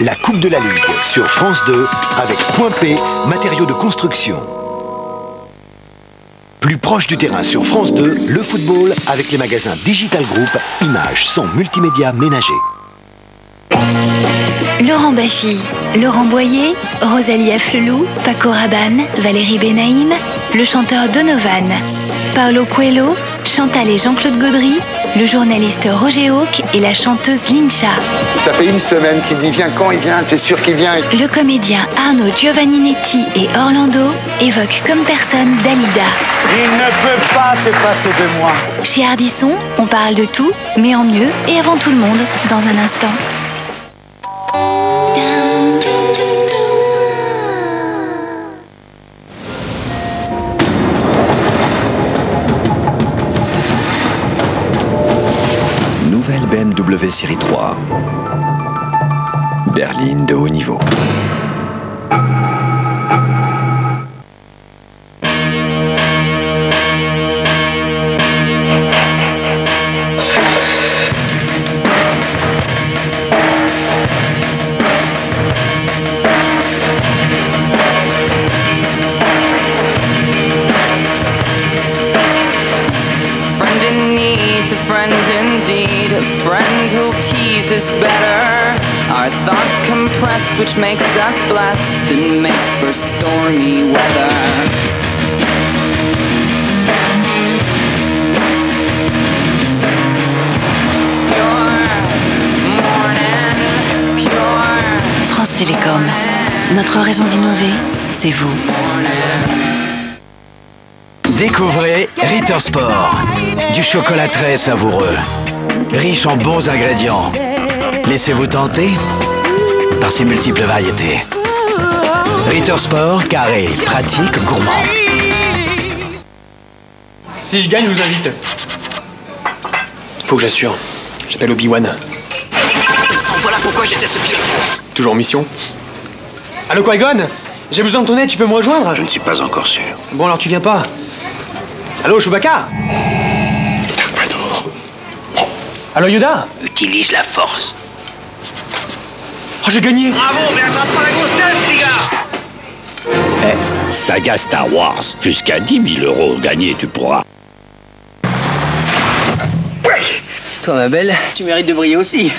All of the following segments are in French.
La Coupe de la Ligue sur France 2 avec Point P, matériaux de construction. Plus proche du terrain sur France 2, le football avec les magasins Digital Group, images, son multimédia ménager. Laurent Baffy, Laurent Boyer, Rosalie Afflelou, Paco Rabanne, Valérie Benaïm, le chanteur Donovan, Paolo Coelho, Chantal et Jean-Claude Gaudry, le journaliste Roger Hawk et la chanteuse Lincha. Ça fait une semaine qu'il me dit viens quand il vient, t'es sûr qu'il vient. Le comédien Arnaud Giovanninetti et Orlando évoquent comme personne Dalida. Il ne peut pas se passer de moi. Chez Ardisson, on parle de tout, mais en mieux et avant tout le monde, dans un instant. Nouvelle BMW Série 3. Berline de haut niveau. Friend indeed, a friend who'll tease is better. Our thoughts compressed, which makes us blessed and makes for stormy weather. France Télécom, notre raison d'innover, c'est vous. Découvrez Ritter Sport, du chocolat très savoureux, riche en bons ingrédients. Laissez-vous tenter par ses multiples variétés. Ritter Sport, carré, pratique, gourmand. Si je gagne, je vous invite. Faut que j'assure. J'appelle Obi-Wan. Voilà pourquoi je déteste piloter. Toujours en mission. Allô Qui-Gon, j'ai besoin de ton aide, tu peux me rejoindre? Je ne suis pas encore sûr. Bon alors tu viens pas. Allô, Chewbacca? Allô, Yoda? Utilise la force. Oh, j'ai gagné! Bravo, mais attrape pas la grosse tête, les gars! Saga Star Wars, jusqu'à 10 000 € gagnés, tu pourras. Toi, ma belle, tu mérites de briller aussi.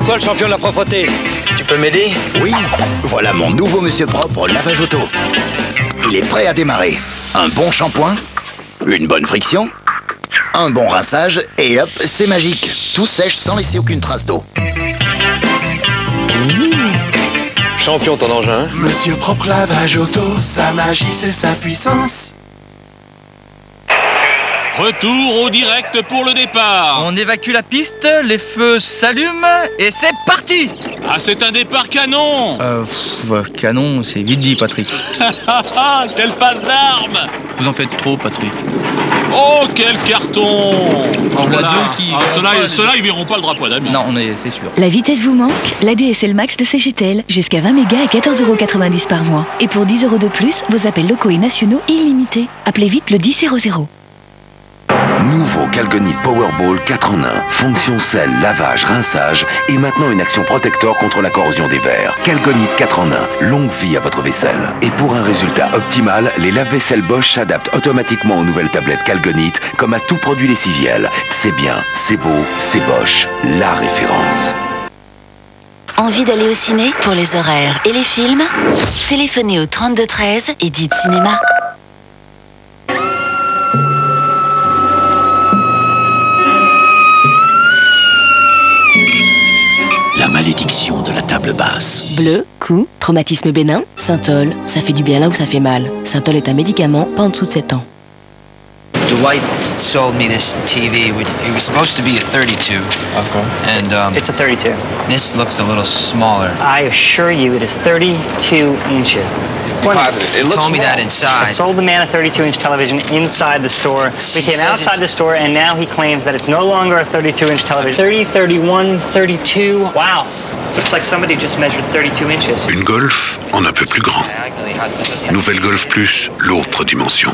Toi, le champion de la propreté, tu peux m'aider? Oui, voilà mon nouveau Monsieur Propre lavage auto. Il est prêt à démarrer. Un bon shampoing, une bonne friction, un bon rinçage et hop, c'est magique. Tout sèche sans laisser aucune trace d'eau. Champion ton engin. Monsieur Propre lavage auto, sa magie c'est sa puissance. Retour au direct pour le départ. On évacue la piste, les feux s'allument et c'est parti. Ah, c'est un départ canon. Canon, c'est vite dit, Patrick. Quelle passe d'armes. Vous en faites trop, Patrick. Oh, quel carton. En voilà deux qui... Ceux-là, ils verront pas le drapeau d'amis. Non, c'est sûr. La vitesse vous manque? L'ADSL Max de CGTL, jusqu'à 20 mégas et 14,90 € par mois. Et pour 10 € de plus, vos appels locaux et nationaux illimités. Appelez vite le 1000. Nouveau Calgonite Powerball 4 en 1. Fonction sel, lavage, rinçage et maintenant une action protecteur contre la corrosion des verres. Calgonite 4 en 1. Longue vie à votre vaisselle. Et pour un résultat optimal, les lave-vaisselle Bosch s'adaptent automatiquement aux nouvelles tablettes Calgonite comme à tout produit lessiviel. C'est bien, c'est beau, c'est Bosch. La référence. Envie d'aller au ciné? Pour les horaires et les films, téléphonez au 32 13 et dites cinéma. La malédiction de la table basse. Bleu, coup, traumatisme bénin, Synthol, ça fait du bien là où ça fait mal. Synthol est un médicament, pas en dessous de 7 ans. Dwight sold me this TV. It was supposed to be a 32. Okay. And it's a 32. This looks a little smaller. I assure you, it is 32 inches. It told me that inside. I sold the man a 32-inch television inside the store. We came outside the store, and now he claims that it's no longer a 32-inch television. 30, 31, 32. Wow. Looks like somebody just measured 32 inches. Une Golf en un peu plus grand. Nouvelle Golf Plus, l'autre dimension.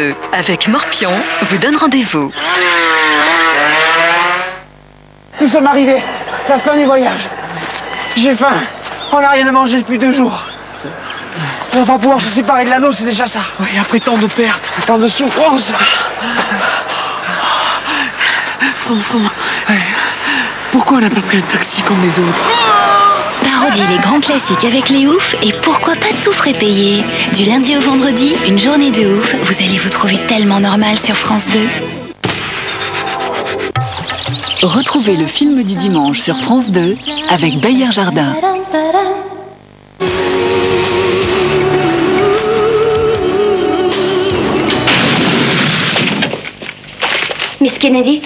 2, avec Morpion, vous donne rendez-vous. Nous sommes arrivés, la fin du voyage. J'ai faim. On n'a rien à manger depuis 2 jours. On va pouvoir se séparer de l'anneau, c'est déjà ça. Oui, après tant de pertes, tant de souffrances. Front. Pourquoi on n'a pas pris un taxi comme les autres? Parodie les grands classiques avec les oufs et pourquoi pas tout frais payé. Du lundi au vendredi, une journée de ouf. Vous allez vous trouver tellement normal sur France 2. Retrouvez le film du dimanche sur France 2 avec Bayer Jardin. Miss Kennedy,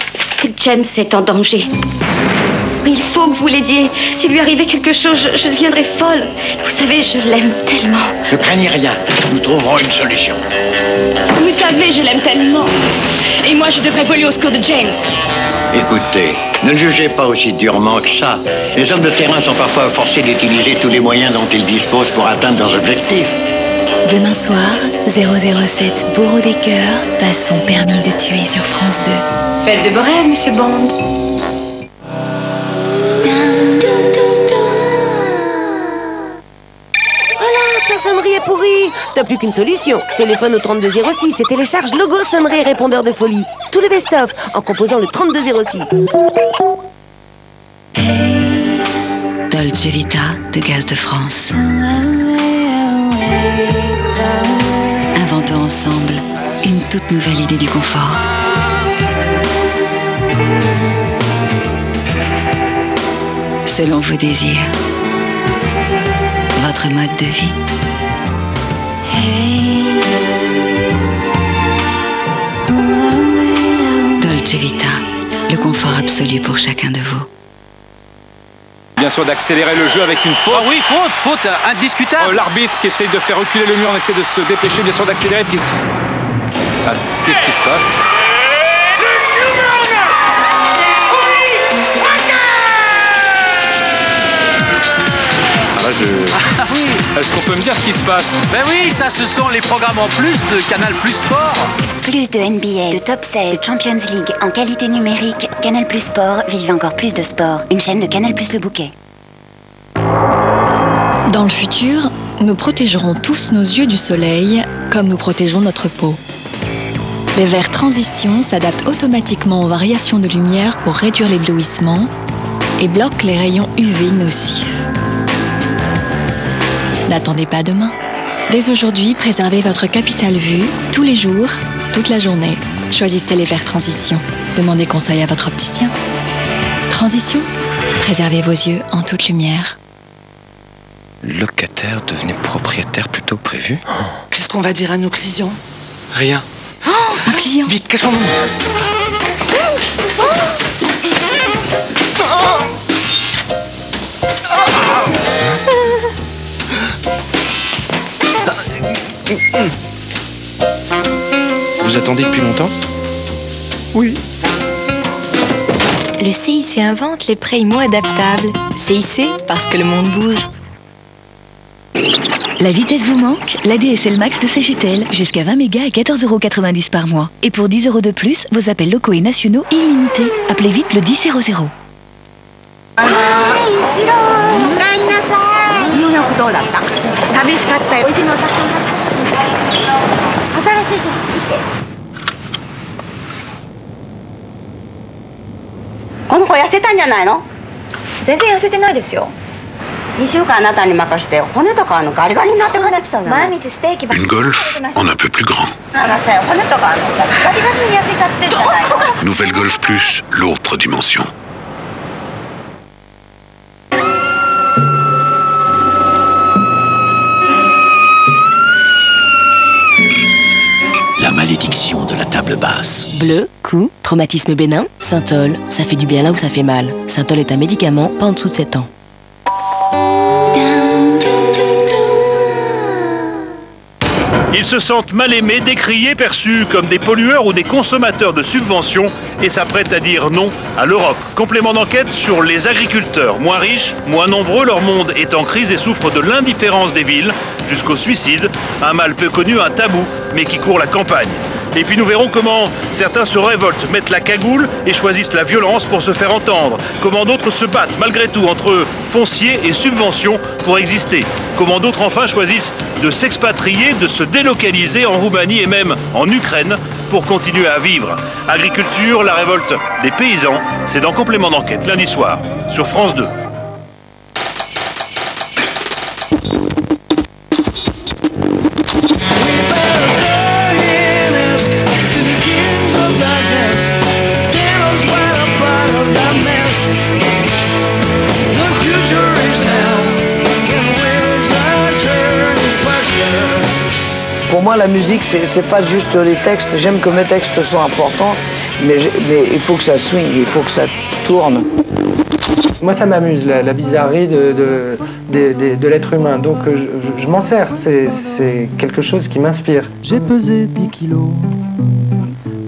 James est en danger. Il faut que vous l'aidiez. S'il lui arrivait quelque chose, je deviendrais folle. Vous savez, je l'aime tellement. Ne craignez rien, nous trouverons une solution. Vous savez, je l'aime tellement. Et moi, je devrais voler au secours de James. Écoutez, ne le jugez pas aussi durement que ça. Les hommes de terrain sont parfois forcés d'utiliser tous les moyens dont ils disposent pour atteindre leurs objectifs. Demain soir, 007 Bourreau des cœurs passe son permis de tuer sur France 2. Faites de beaux rêves, Monsieur Bond. Ta sonnerie est pourrie. T'as plus qu'une solution. Téléphone au 3206 et télécharge Logo Sonnerie Répondeur de Folie. Tout le best-of en composant le 3206. Dolce Vita de Gaz de France. Inventons ensemble une toute nouvelle idée du confort. Selon vos désirs, votre mode de vie. Dolce Vita, le confort absolu pour chacun de vous. Bien sûr d'accélérer le jeu avec une faute. Ah oui, faute indiscutable. L'arbitre qui essaye de faire reculer le mur, on essaie de se dépêcher, bien sûr d'accélérer. Qu'est-ce qui se passe? Est-ce qu'on peut me dire ce qui se passe? Ben oui, ça ce sont les programmes en plus de Canal Plus Sport. Plus de NBA, de Top 16, de Champions League en qualité numérique. Canal Plus Sport, vive encore plus de sport. Une chaîne de Canal Plus Le Bouquet. Dans le futur, nous protégerons tous nos yeux du soleil comme nous protégeons notre peau. Les verres transition s'adaptent automatiquement aux variations de lumière pour réduire l'éblouissement et bloquent les rayons UV nocifs. N'attendez pas demain. Dès aujourd'hui, préservez votre capital vue tous les jours, toute la journée. Choisissez les verres transition. Demandez conseil à votre opticien. Transition, préservez vos yeux en toute lumière. Locataire devenait propriétaire plus tôt que prévu. Qu'est-ce qu'on va dire à nos clients? Rien. Un client. Vite, cachons-nous. Vous attendez depuis longtemps? Oui. Le CIC invente les prêts IMO adaptables. CIC, parce que le monde bouge. La vitesse vous manque? L'ADSL Max de CGTEL, jusqu'à 20 mégas à 14,90 € par mois. Et pour 10 € de plus, vos appels locaux et nationaux illimités. Appelez vite le 1000. Une Golf en un peu plus grand. Nouvelle Golf Plus, l'autre dimension. La malédiction de la table basse. Bleu, coup, traumatisme bénin, Synthol, ça fait du bien là où ça fait mal. Synthol est un médicament, pas en dessous de 7 ans. Ils se sentent mal aimés, décriés, perçus comme des pollueurs ou des consommateurs de subventions et s'apprêtent à dire non à l'Europe. Complément d'enquête sur les agriculteurs. Moins riches, moins nombreux, leur monde est en crise et souffre de l'indifférence des villes, jusqu'au suicide. Un mal peu connu, un tabou, mais qui court la campagne. Et puis nous verrons comment certains se révoltent, mettent la cagoule et choisissent la violence pour se faire entendre. Comment d'autres se battent malgré tout entre foncier et subvention pour exister. Comment d'autres enfin choisissent de s'expatrier, de se délocaliser en Roumanie et même en Ukraine pour continuer à vivre. Agriculture, la révolte des paysans, c'est dans Complément d'enquête lundi soir sur France 2. Pour moi, la musique, c'est pas juste les textes. J'aime que mes textes soient importants, mais il faut que ça swing, il faut que ça tourne. Moi, ça m'amuse, la bizarrerie de l'être humain. Donc, je m'en sers. C'est quelque chose qui m'inspire. J'ai pesé 10 kilos,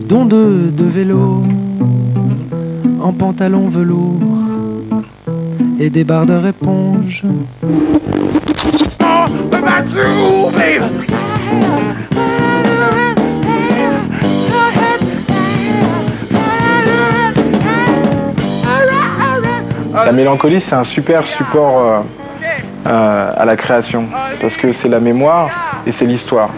dont 2 de vélo, en pantalon velours et des bardeurs éponge. La mélancolie, c'est un super support à la création, parce que c'est la mémoire et c'est l'histoire.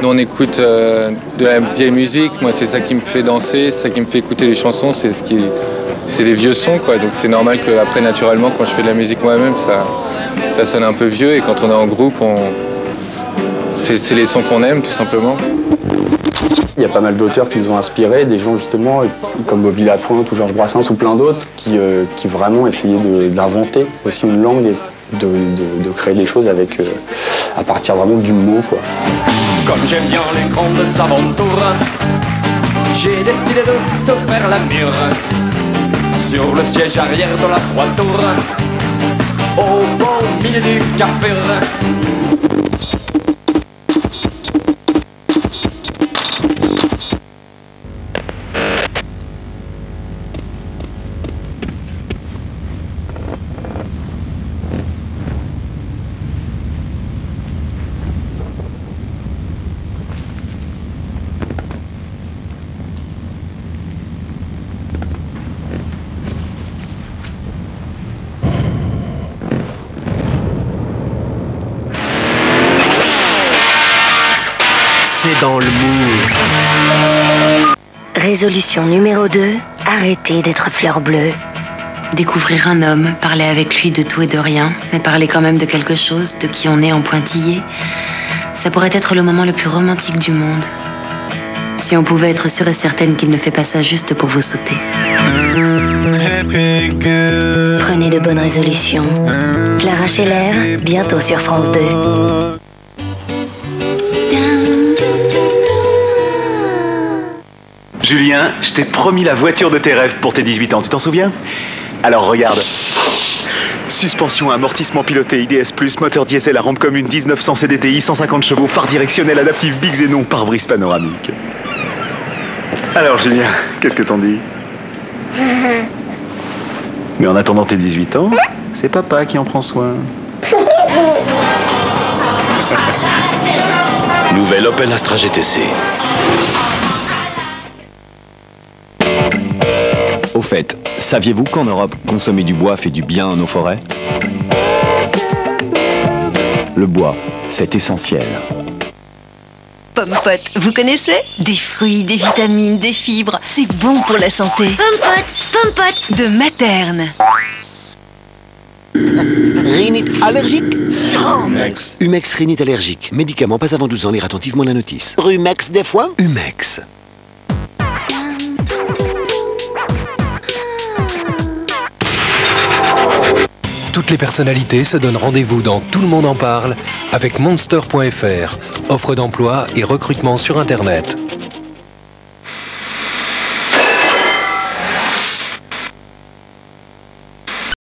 On écoute de la vieille musique, moi c'est ça qui me fait danser, c'est ça qui me fait écouter les chansons, c'est des vieux sons quoi, donc c'est normal qu'après naturellement quand je fais de la musique moi-même ça sonne un peu vieux et quand on est en groupe c'est les sons qu'on aime tout simplement. Il y a pas mal d'auteurs qui nous ont inspirés, des gens justement comme Bobby Lapointe ou Georges Brassens ou plein d'autres qui vraiment essayaient d'inventer aussi une langue et de créer des choses avec à partir vraiment du mot quoi. Comme j'aime bien les grandes aventures, j'ai décidé de te faire la mûre sur le siège arrière de la voiture, au beau milieu du café. C'est dans le mood. Résolution numéro 2, arrêtez d'être fleur bleue. Découvrir un homme, parler avec lui de tout et de rien, mais parler quand même de quelque chose, de qui on est en pointillé, ça pourrait être le moment le plus romantique du monde. Si on pouvait être sûre et certaine qu'il ne fait pas ça juste pour vous sauter. Prenez de bonnes résolutions. Clara Scheller, bientôt sur France 2. Julien, je t'ai promis la voiture de tes rêves pour tes 18 ans, tu t'en souviens? Alors regarde. Suspension, amortissement piloté, IDS+, moteur diesel à rampe commune, 1900 CDTI, 150 chevaux, phare directionnel, adaptif Big Xenon, pare-brise panoramique. Alors Julien, qu'est-ce que t'en dis? Mais en attendant tes 18 ans, c'est papa qui en prend soin. Nouvelle Opel Astra GTC. Au fait, saviez-vous qu'en Europe, consommer du bois fait du bien à nos forêts? Le bois, c'est essentiel. Pomme-pote, vous connaissez? Des fruits, des vitamines, des fibres, c'est bon pour la santé. Pomme-pote, de Materne. Rhinite allergique? Humex. Humex rhinite allergique. Médicament, pas avant 12 ans, lire attentivement la notice. Rumex des foins? Humex. Toutes les personnalités se donnent rendez-vous dans Tout le monde en parle avec Monster.fr, offre d'emploi et recrutement sur Internet.